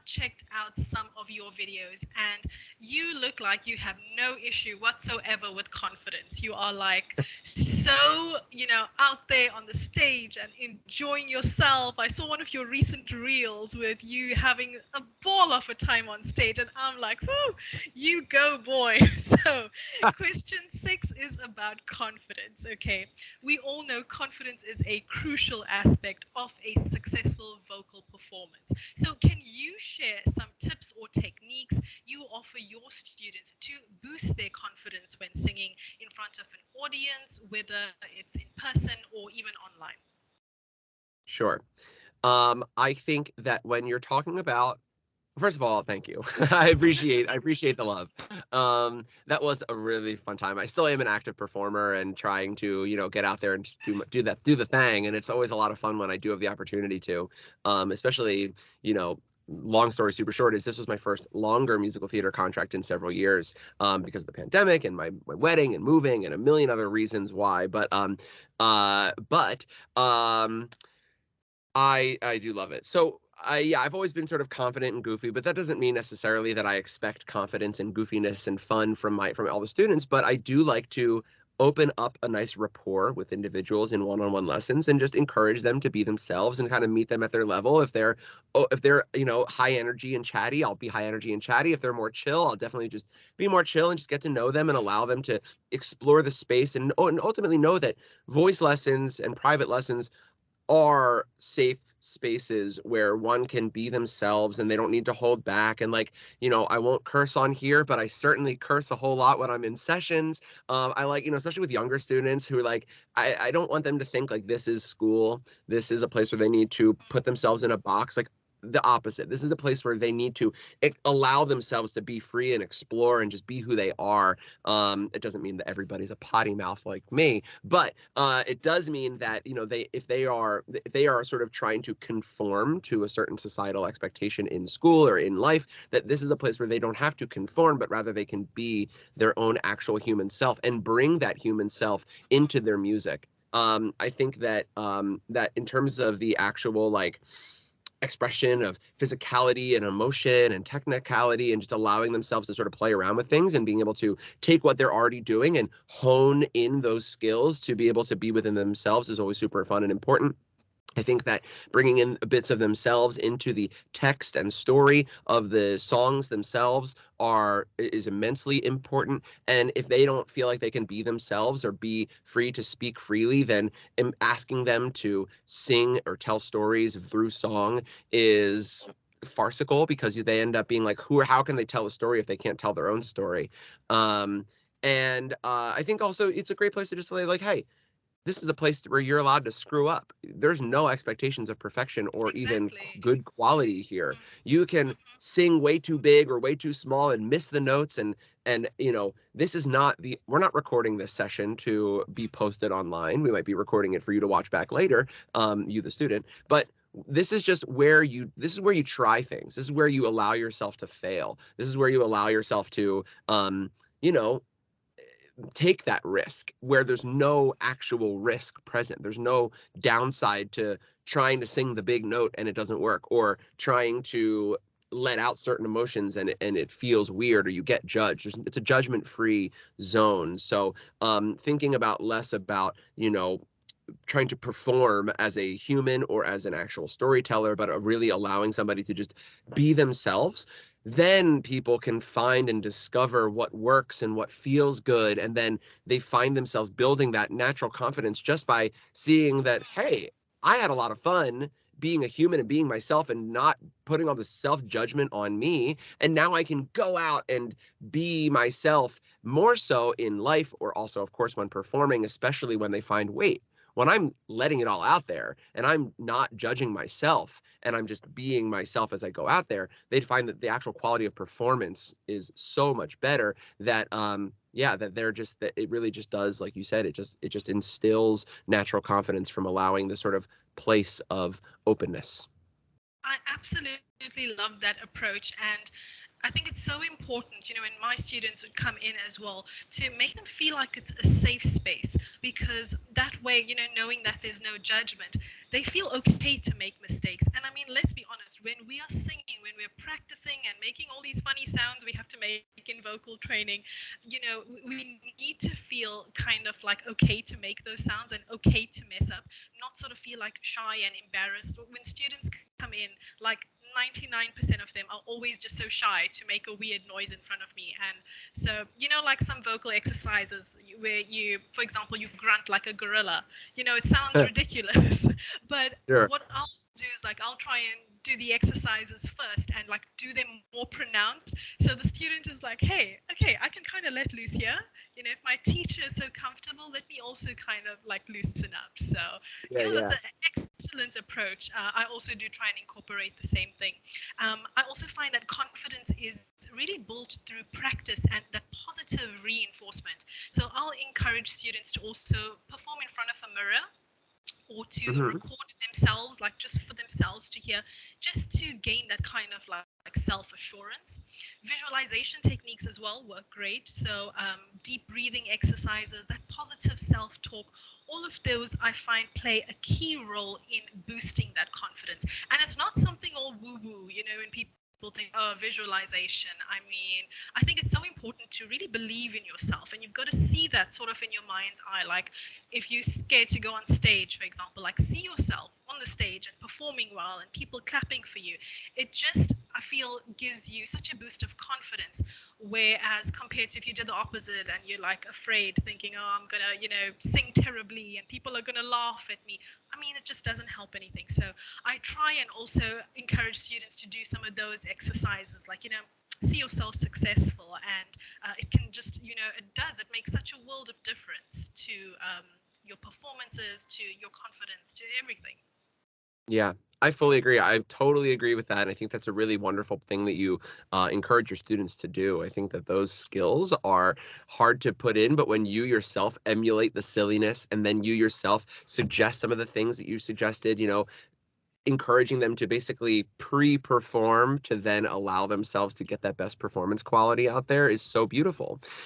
checked out some of your videos, and you look like you have no issue whatsoever with confidence. You are like so, out there on the stage and enjoying yourself. I saw one of your recent reels with you having a ball of a time on stage, and I'm like, whoo, you go, boy. So, question 6 is about confidence. Okay, we all know confidence is a crucial aspect of a successful vocal performance. So, can you share some tips or techniques you offer your students to boost their confidence when singing in front of an audience, whether it's in person or even online? Sure. I think that when you're talking about, first of all, thank you. I appreciate the love. That was a really fun time. I still am an active performer and trying to, get out there and just do the thing. And it's always a lot of fun when I do have the opportunity to. Especially, long story super short is this was my first longer musical theater contract in several years, because of the pandemic and my wedding and moving and a million other reasons why. But I do love it. So I've always been sort of confident and goofy, but that doesn't mean necessarily that I expect confidence and goofiness and fun from all the students. But I do like to open up a nice rapport with individuals in one-on-one lessons and just encourage them to be themselves and kind of meet them at their level. If they're high energy and chatty, I'll be high energy and chatty. If they're more chill, I'll definitely just be more chill and just get to know them and allow them to explore the space and ultimately know that voice lessons and private lessons are safe spaces where one can be themselves and they don't need to hold back. And I won't curse on here, but I certainly curse a whole lot when I'm in sessions. I like, especially with younger students who I don't want them to think like this is school. This is a place where they need to put themselves in a box. Like the opposite. This is a place where they need to allow themselves to be free and explore and just be who they are. It doesn't mean that everybody's a potty mouth like me, but it does mean that if they are sort of trying to conform to a certain societal expectation in school or in life, that this is a place where they don't have to conform, but rather they can be their own actual human self and bring that human self into their music. I think that in terms of the actual expression of physicality and emotion and technicality and just allowing themselves to sort of play around with things and being able to take what they're already doing and hone in those skills to be able to be within themselves is always super fun and important. I think that bringing in bits of themselves into the text and story of the songs themselves is immensely important. And if they don't feel like they can be themselves or be free to speak freely, then asking them to sing or tell stories through song is farcical because they end up being like, how can they tell a story if they can't tell their own story? And I think also it's a great place to just say like, hey, this is a place where you're allowed to screw up. There's no expectations of perfection or even Exactly. good quality here. Mm-hmm. You can sing way too big or way too small and miss the notes and this is not we're not recording this session to be posted online. We might be recording it for you to watch back later, you the student, but this is where you try things. This is where you allow yourself to fail. This is where you allow yourself to you know take that risk where there's no actual risk present. There's no downside to trying to sing the big note and it doesn't work, or trying to let out certain emotions and it feels weird or you get judged. It's a judgment-free zone. So thinking about less about, trying to perform as a human or as an actual storyteller, but really allowing somebody to just be themselves, then people can find and discover what works and what feels good. And then they find themselves building that natural confidence just by seeing that, hey, I had a lot of fun being a human and being myself and not putting all the self-judgment on me. And now I can go out and be myself more so in life, or also, of course, when performing, especially when they find, wait, when I'm letting it all out there and I'm not judging myself and I'm just being myself as I go out there, they'd find that the actual quality of performance is so much better that that it really just does, like you said, it just instills natural confidence from allowing this sort of place of openness. I absolutely love that approach. And I think it's so important, when my students would come in as well, to make them feel like it's a safe space, because that way, knowing that there's no judgment, they feel okay to make mistakes. And I mean, let's be honest, when we are singing, when we're practicing, and making all these funny sounds we have to make in vocal training. We need to feel kind of like okay to make those sounds and okay to mess up, not sort of feel like shy and embarrassed. When students come in, like 99% of them are always just so shy to make a weird noise in front of me. And so, like some vocal exercises where you, for example, you grunt like a gorilla. It sounds ridiculous, but Sure. what I'll do is like I'll try and do the exercises first and like do them more pronounced, so the student is like, hey, okay, I can kind of let loose here. If my teacher is so comfortable, let me also kind of like loosen up. So Yeah, that's yeah. an excellent approach. I also do try and incorporate the same thing. I also find that confidence is really built through practice and that positive reinforcement. So I'll encourage students to also perform in front of a mirror or to Hmm. record themselves, like just for themselves to hear, just to gain that kind of like self assurance. Visualization techniques as well work great. So, deep breathing exercises, that positive self talk, all of those I find play a key role in boosting that confidence. And it's not something all woo woo, when people think, oh, visualization. I mean, I think it's so important to really believe in yourself, and you've got to see that sort of in your mind's eye. Like, if you're scared to go on stage, for example, like see yourself on the stage and performing well and people clapping for you. It just, I feel, gives you such a boost of confidence. Whereas compared to if you did the opposite and you're like afraid, thinking, oh, I'm gonna, sing terribly and people are gonna laugh at me. I mean, it just doesn't help anything. So I try and also encourage students to do some of those exercises, like, see yourself successful, and it can just, it makes such a world of difference to your performances, to your confidence, to everything. Yeah, I fully agree. I totally agree with that. And I think that's a really wonderful thing that you encourage your students to do. I think that those skills are hard to put in, but when you yourself emulate the silliness and then you yourself suggest some of the things that you suggested, encouraging them to basically pre-perform to then allow themselves to get that best performance quality out there is so beautiful.